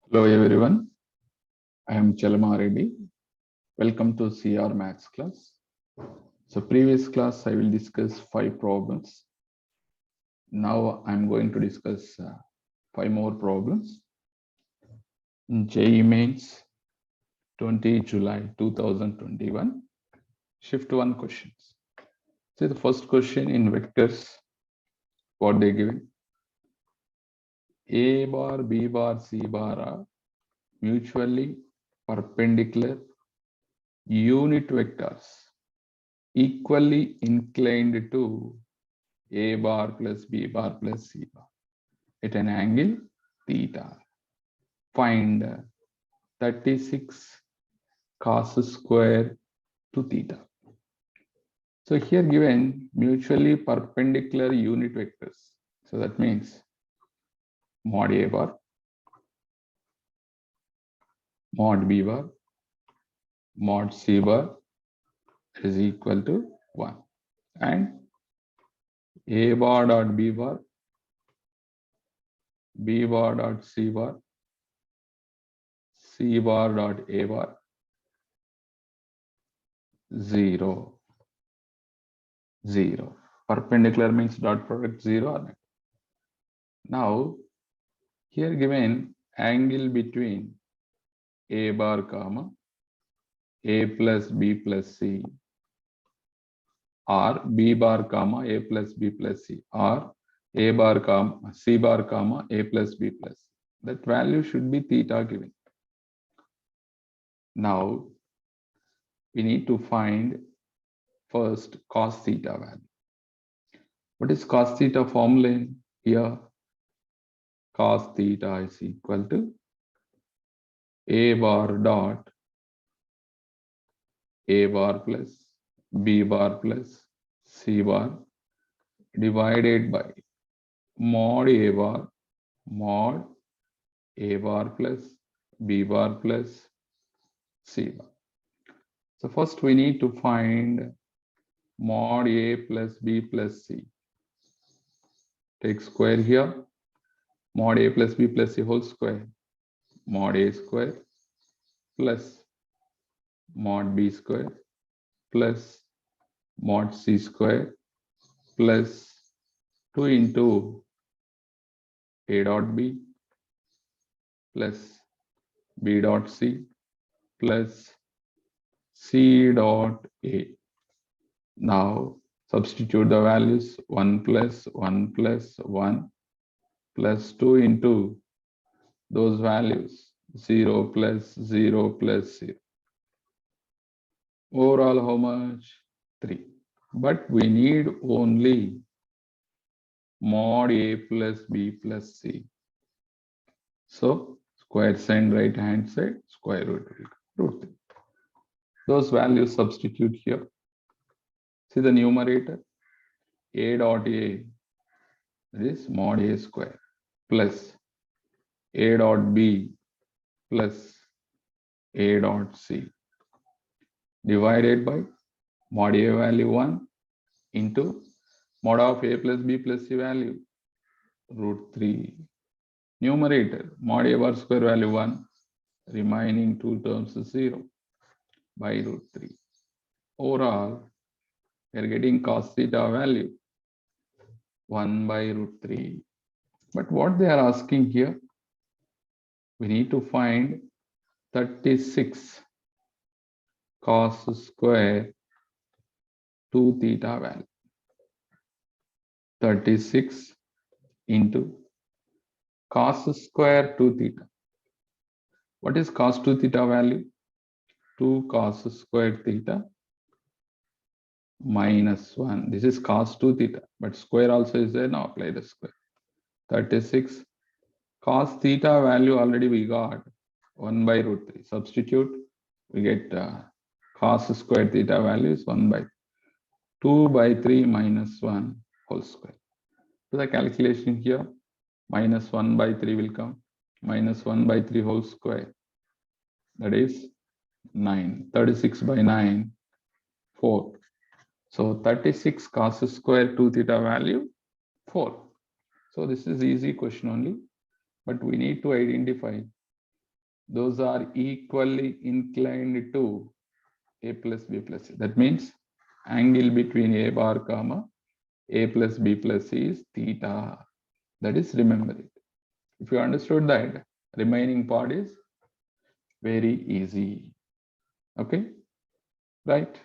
Hello everyone, I am Chalama Reddy. Welcome to CR Maths class. So previous class I will discuss 5 problems. Now I am going to discuss 5 more problems. JEE Mains 20 July 2021 Shift 1 questions. So the first question in vectors, what they given? A bar, B bar, C bar are mutually perpendicular unit vectors equally inclined to A bar plus B bar plus C bar at an angle theta. Find 36 cos square to theta. So here given mutually perpendicular unit vectors. So that means mod A bar, mod B bar, mod C bar is equal to 1. And A bar dot B bar, B bar dot C bar, C bar dot A bar, 0, 0. Perpendicular means dot product 0 or not. Now, here given angle between A bar comma A plus B plus C or B bar comma A plus B plus C or A bar comma C bar comma A plus B plus C. That value should be theta given. Now, we need to find first cos theta value. What is cos theta formula in here? Cos theta is equal to A bar dot A bar plus B bar plus C bar divided by mod A bar plus B bar plus C bar. So first we need to find mod A plus B plus C. Take square here. Mod A plus B plus C whole square. Mod A square plus mod B square plus mod C square plus 2 into A dot B plus B dot C plus C dot A. Now substitute the values 1 plus 1 plus 1 plus 2 into those values 0 plus 0 plus 0. Overall how much? 3. But we need only mod A plus B plus C. So square sign right hand side, square root root 3. Those values substitute here. See the numerator, A dot A is mod A square plus A dot B plus A dot C divided by mod A value 1 into mod of A plus B plus C value root 3. Numerator, mod A bar square value 1, remaining 2 terms is 0 by root 3. Overall, we are getting cos theta value 1 by root 3. But what they are asking here, we need to find 36 cos square 2 theta value. 36 into cos square 2 theta. What is cos 2 theta value? 2 cos square theta minus 1. This is cos 2 theta, but square also is there. Now apply the square. 36 cos theta value already we got 1 by root 3. Substitute, we get cos square theta value is 1 by 2 by 3 minus 1 whole square. So the calculation here, minus 1 by 3 will come, minus 1 by 3 whole square. That is 9. 36 by 9, 4. So 36 cos square 2 theta value 4. So this is easy question only, but we need to identify those are equally inclined to a plus b plus c. That means angle between a bar comma a plus b plus c is theta. That is, remember it. If you understood that, remaining part is very easy. Okay, right?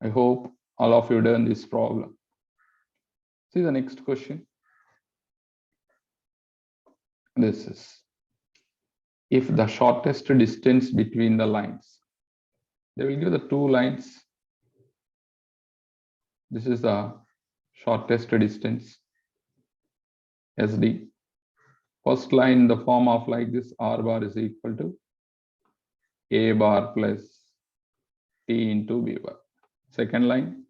I hope all of you done this problem. See the next question. This is, if the shortest distance between the lines, they will give the two lines. This is the shortest distance, SD. First line in the form of like this, R bar is equal to A bar plus T into B bar. Second line,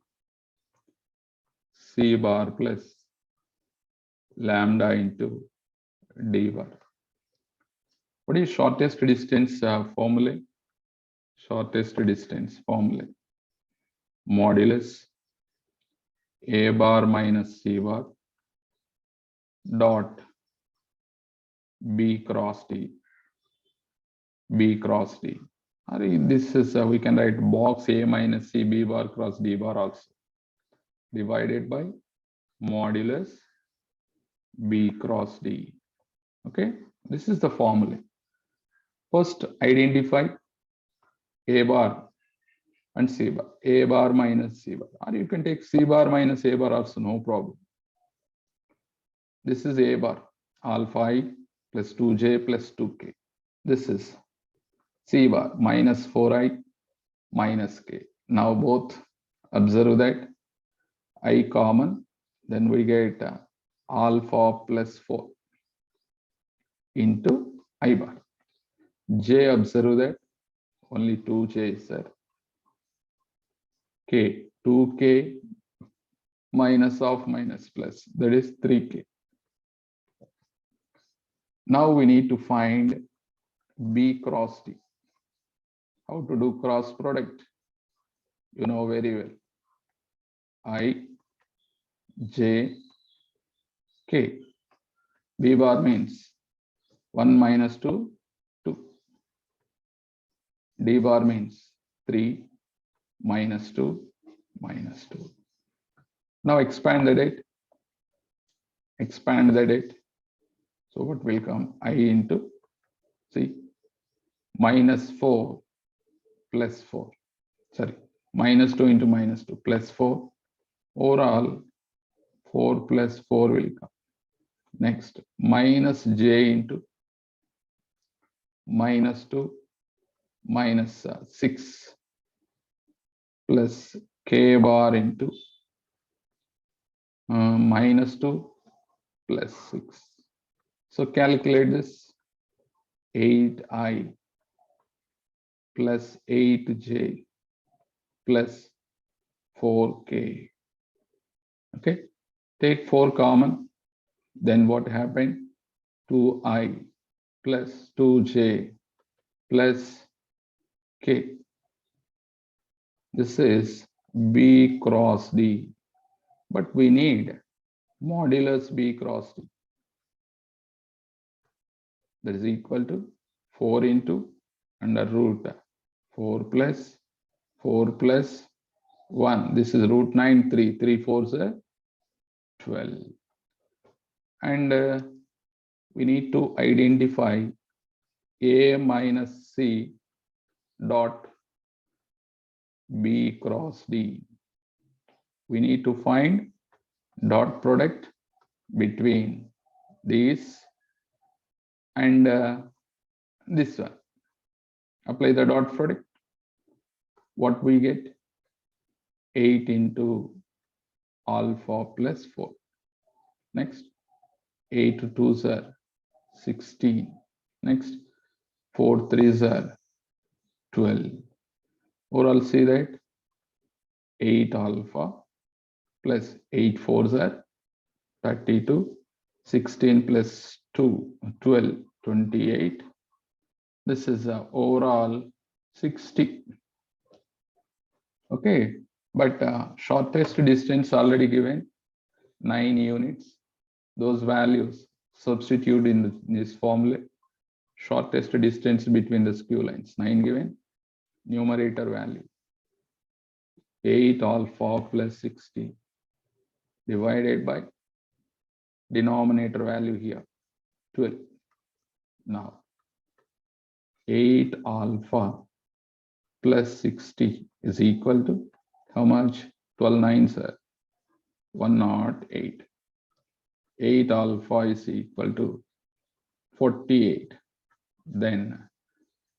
C bar plus lambda into D bar. What is shortest distance formula? Shortest distance formula. Modulus A bar minus C bar dot B cross D. B cross D. This is, we can write box A minus C B bar cross D bar also, divided by modulus B cross D. Okay, this is the formula. First, identify A bar and C bar. A bar minus C bar. Or you can take C bar minus A bar also, no problem. This is A bar, alpha I plus 2j plus 2k. This is C bar minus 4i minus k. Now both observe that I common, then we get alpha plus 4 into I bar. J, observe that only 2j is there. K, 2k minus of minus plus, that is 3k. Now we need to find B cross D. How to do cross product? You know very well. I, J, K. B bar means 1 minus 2, 2. D bar means 3 minus 2, minus 2. Now expand the date. Expand the date. So what will come? I into, see, minus 4 plus 4. Sorry, minus 2 into minus 2 plus 4. Overall, 4 plus 4 will come. Next, minus j into minus 2 minus 6 plus k bar into minus 2 plus 6. So calculate this. 8i plus 8j plus 4k. Okay, take 4 common. Then what happened? 2i plus 2j plus k. This is B cross D, but we need modulus B cross D. That is equal to 4 into under root 4 plus 1. This is root 9, 3. 3 4s are 12. And we need to identify A minus C dot B cross D. We need to find dot product between these and this one. Apply the dot product. What we get? 8 into alpha plus 4. Next, 8 2s are 16. Next, 4 3s are 12. Overall, see that 8 alpha plus 8 4s are 32. 16 plus 2, 12, 28. This is overall 60. Okay, but shortest distance already given 9 units. those values, substitute in this formula. Shortest distance between the skew lines, 9 given, numerator value 8 alpha plus 60 divided by denominator value here 12. Now 8 alpha plus 60 is equal to how much? 12 nines are 108. 8 alpha is equal to 48. Then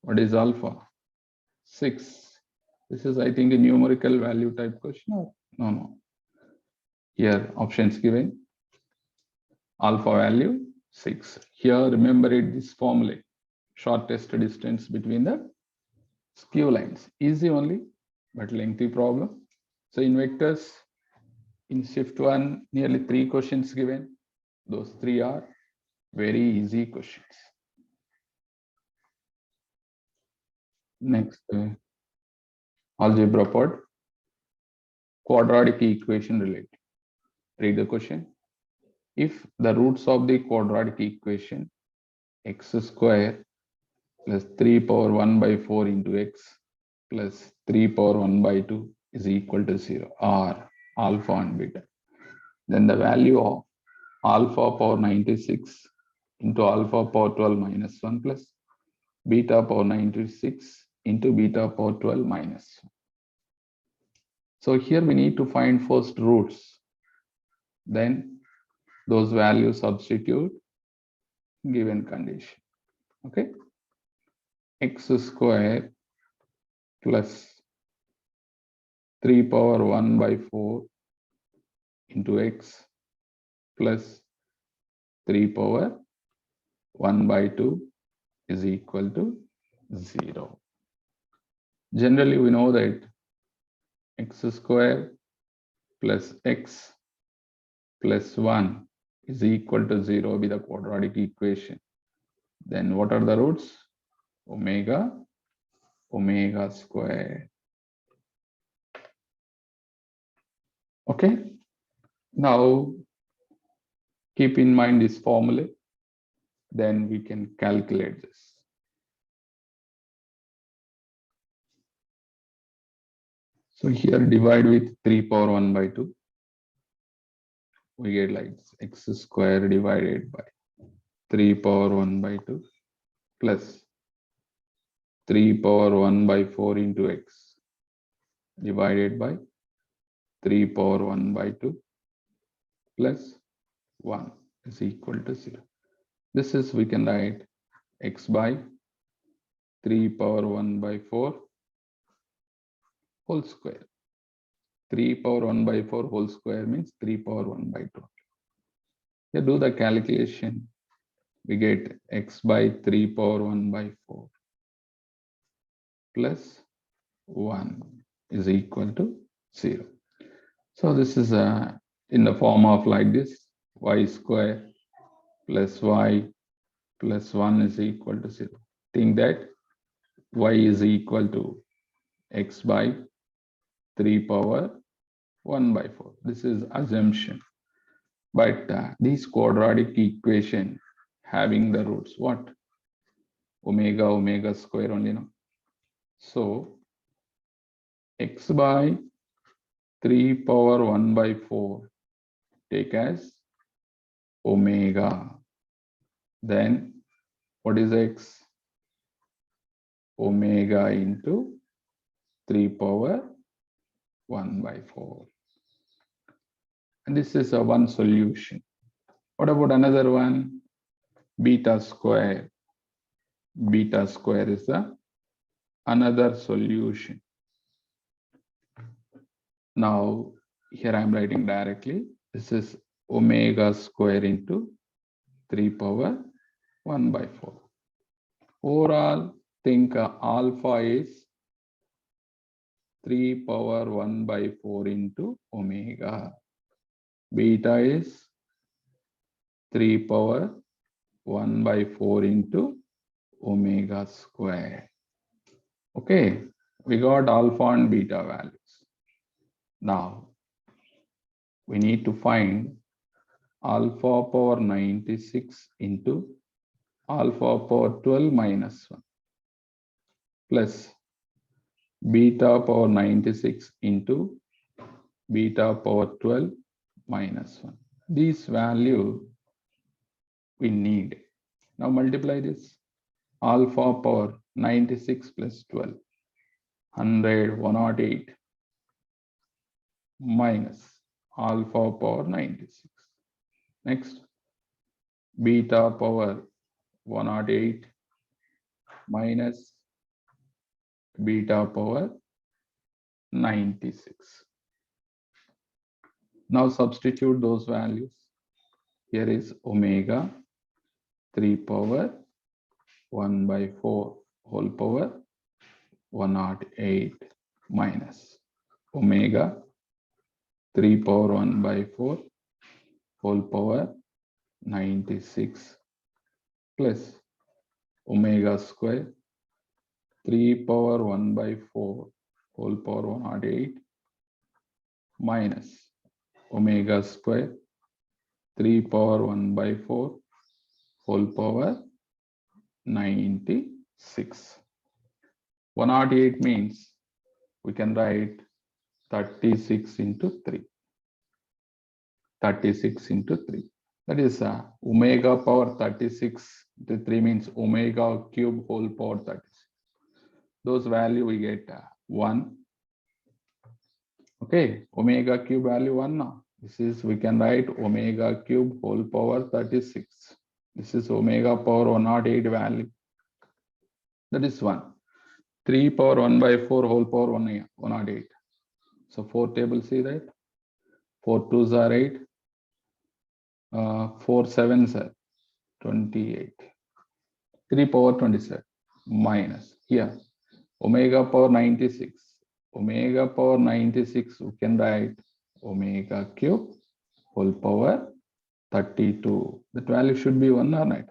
what is alpha? 6. This is, I think, a numerical value type question. No. Here options given. Alpha value 6. Here remember it, this formula. Shortest distance between the skew lines. Easy only, but lengthy problem. So in vectors, in shift 1, nearly 3 questions given. Those 3 are very easy questions. Next, algebra part, quadratic equation related. Read the question. If the roots of the quadratic equation x square plus 3 power 1 by 4 into x plus 3 power 1 by 2 is equal to 0 are alpha and beta, then the value of alpha power 96 into alpha power 12 minus 1 plus beta power 96 into beta power 12 minus 1. So here we need to find first roots, then those values substitute given condition. Okay, x square plus 3 power 1 by 4 into x plus 3 power 1 by 2 is equal to 0. Generally, we know that x square plus x plus 1 is equal to 0 with the quadratic equation. Then what are the roots? Omega square. Okay. Now keep in mind this formula. Then we can calculate this. So here divide with 3 power 1 by 2. We get like this, x square divided by 3 power 1 by 2 plus 3 power 1 by 4 into x divided by 3 power 1 by 2 plus 1 is equal to 0. This is, we can write x by 3 power 1 by 4 whole square. 3 power 1 by 4 whole square means 3 power 1 by 2. Here do the calculation. We get x by 3 power 1 by 4 plus 1 is equal to 0. So this is in the form of like this, y square plus y plus 1 is equal to 0. Think that y is equal to x by 3 power 1 by 4. This is assumption. But this quadratic equation having the roots, what? Omega square only, no? So x by 3 power 1 by 4 take as omega. Then what is x? Omega into 3 power 1 by 4. And this is a one solution. What about another one? Beta square. Beta square is the another solution. Now here I am writing directly. This is omega square into 3 power 1 by 4. Overall, think alpha is 3 power 1 by 4 into omega. Beta is 3 power 1 by 4 into omega square. Okay, we got alpha and beta values. Now we need to find alpha power 96 into alpha power 12 minus 1 plus beta power 96 into beta power 12 minus 1. This value we need. Now multiply this. Alpha power 96 plus 12, 100, 108 minus alpha power 96. Next, beta power 108 minus beta power 96. Now substitute those values. Here is omega 3 power 1 by 4 whole power 108 minus omega 3 power 1 by 4 whole power 96 plus omega square 3 power 1 by 4 whole power 108 minus omega square 3 power 1 by 4 whole power 96. 108 means we can write 36 into 3. 36 into 3. That is omega power 36 into 3 means omega cube whole power 36. Those value we get 1. Okay, omega cube value 1 now. This is, we can write omega cube whole power 36. This is omega power 108 value. That is 1. 3 power 1 by 4 whole power 108. So 4 tables, see that? 4 2s are 8. 4 7s are 28. 3 power 27 minus here omega power 96. Omega power 96 we can write omega cube whole power 32. That value should be 1 or not.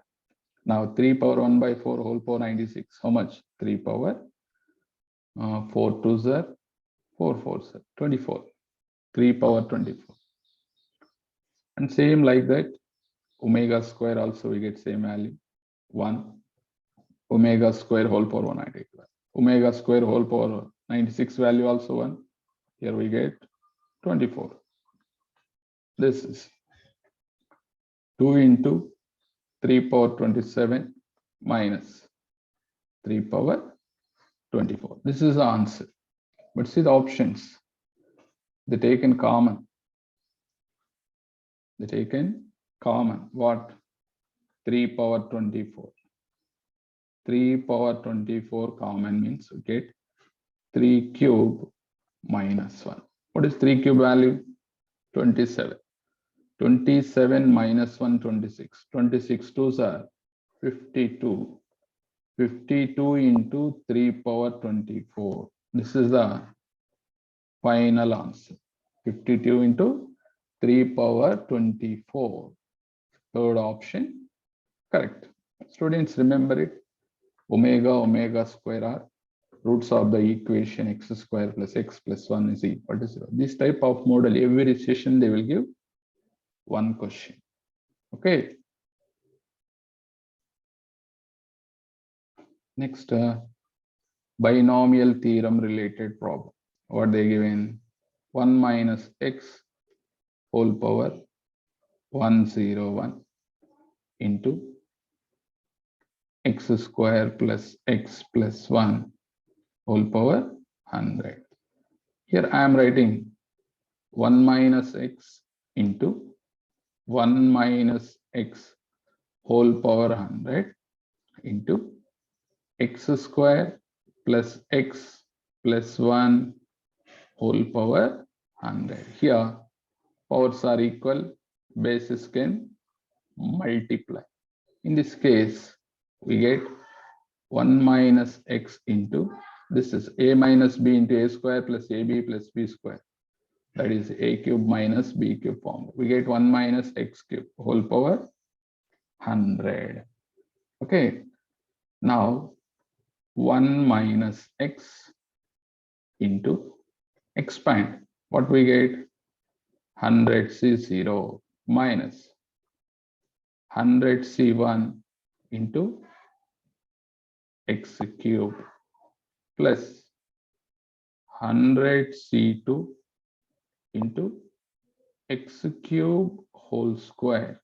Now 3 power 1 by 4 whole power 96. How much? 3 power 4 2s are 4 4s are 24. 3 power 24. And same like that, omega square also we get same value 1. Omega square whole power 198. Omega square whole power 96 value also 1. Here we get 24. This is 2 into 3 power 27 minus 3 power 24. This is the answer. But see the options. They taken common. They taken common. What? 3 power 24. 3 power 24 common means we get 3 cube minus 1. What is 3 cube value? 27. 27 minus 1, 26. 26 2s are 52. 52 into 3 power 24. This is the final answer. 52 into 3 power 24. Third option, correct. Students, remember it. Omega square are roots of the equation x square plus x plus 1 is equal to 0. This type of model, every session they will give one question. Okay. Next, binomial theorem related problem. What they given? 1 minus x whole power 101 into x square plus x plus 1 whole power 100. Here I am writing 1 minus x into 1 minus x whole power 100 into x square plus x plus 1 whole power 100. Here powers are equal, bases can multiply. In this case, we get 1 minus x into, this is a minus b into a square plus ab plus b square. That is a cube minus b cube form. We get 1 minus x cube whole power 100. Okay. Now 1 minus x into expand. What we get? 100 c 0 minus 100C1 into x cube plus 100C2 into x cube whole square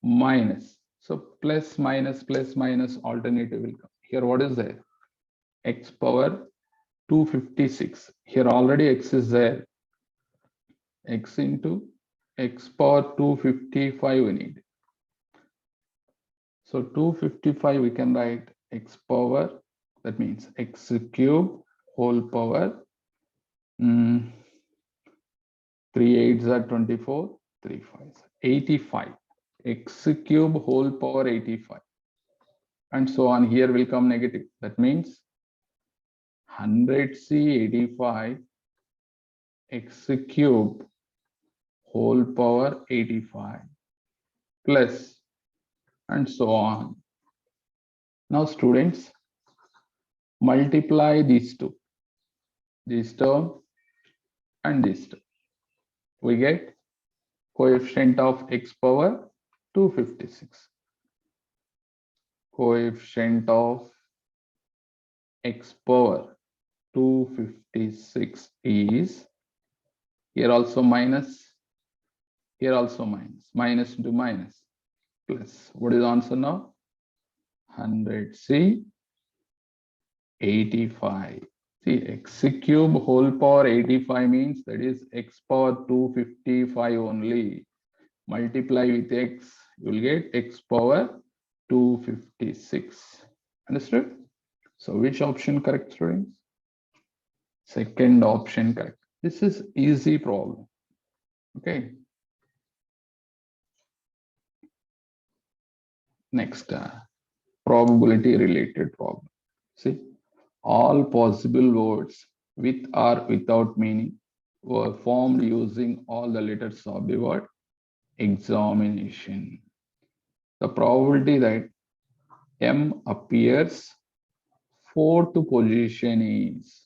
minus. So plus minus alternative will come. Here what is there? X power 256. Here already x is there. X into x power 255 we need. So 255 we can write x power, that means x cube whole power 3 8s are 24, 3 5s 85. X cube whole power 85. And so on. Here will come negative. That means 100C 85 x cube whole power 85 plus, and so on. Now students, multiply these two, this term and this term. We get coefficient of x power 256. Coefficient of x power 256 is, here also minus, here also minus, minus into minus, plus. What is the answer now? 100C 85. See, x cube whole power 85 means that is x power 255 only. Multiply with x, you will get x power 256. Understood? So which option correct, students? Second option correct. This is easy problem. Okay. Next, probability related problem. See, all possible words with or without meaning were formed using all the letters of the word examination. The probability that M appears fourth position is,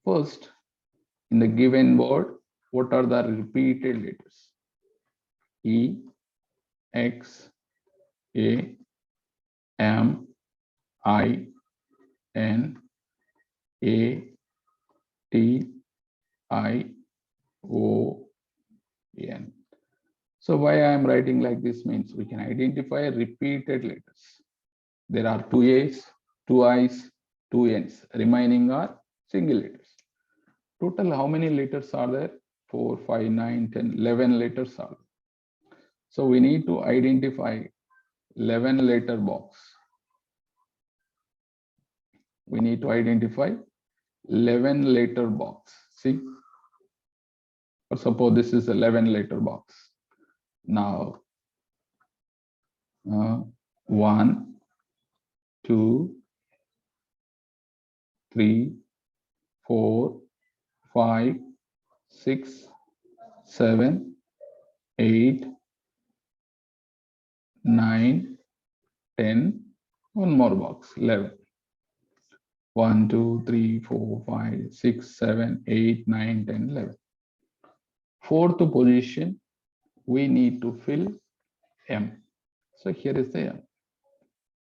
first, in the given word, what are the repeated letters? E, X, A, M, I, N, A, T, I, O, N. So why I am writing like this means we can identify repeated letters. There are two A's, two I's, two N's. Remaining are single letters. Total how many letters are there? 4, 5, 9, 10, 11 letters are there. So we need to identify 11 letter box. We need to identify 11 letter box. See, or suppose this is 11 letter box. Now 1, 2, 3, 4, 5, 6, 7, 8, 9, 10, one more box, 11. 1, 2, 3, 4, 5, 6, 7, 8, 9, 10, 11. Fourth position, we need to fill M. So here is the M.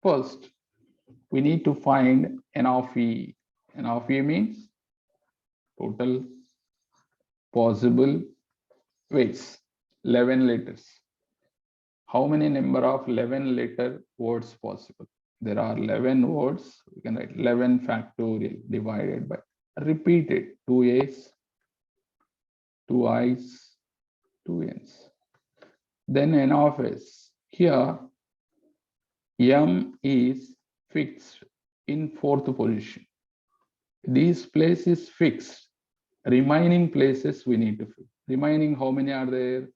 First, we need to find N of E. N of E means total possible ways, 11 letters. How many number of 11 letter words possible? There are 11 words. We can write 11 factorial divided by repeated 2 A's, 2 I's, 2 N's. Then N of S. Here, M is fixed in fourth position. This place is fixed. Remaining places we need to fill. Remaining how many are there?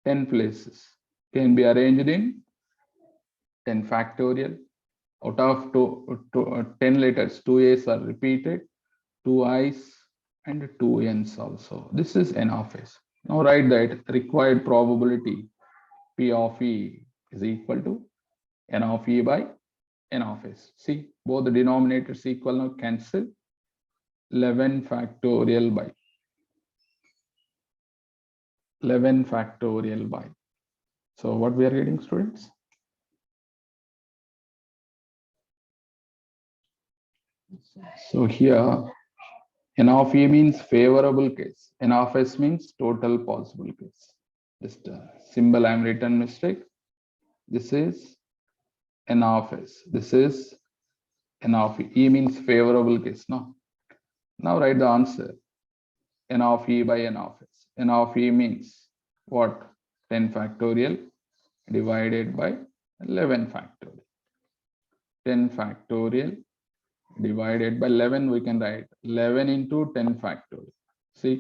10 places. Can be arranged in 10 factorial. Out of 10 letters, 2 A's are repeated, 2 I's and 2 N's also. This is N of S. Now write that required probability P of E is equal to N of E by N of S. See, both the denominators equal, now cancel. 11 factorial by 11 factorial by. So what we are getting, students? So here, N of E means favorable case. N of S means total possible case. Just a symbol I'm written mistake. This is N of S. This is N of E. E means favorable case. No. Now write the answer. N of E by N of S. N of E means what? 10 factorial divided by 11 factorial. 10 factorial divided by 11, we can write 11 into 10 factorial. See,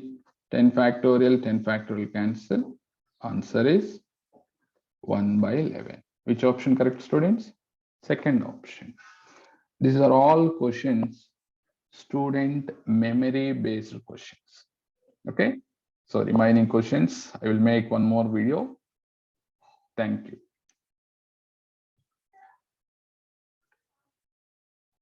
10 factorial cancel. Answer is 1 by 11. Which option correct, students? Second option. These are all questions, student memory based questions. Okay. So remaining questions, I will make one more video. Thank you.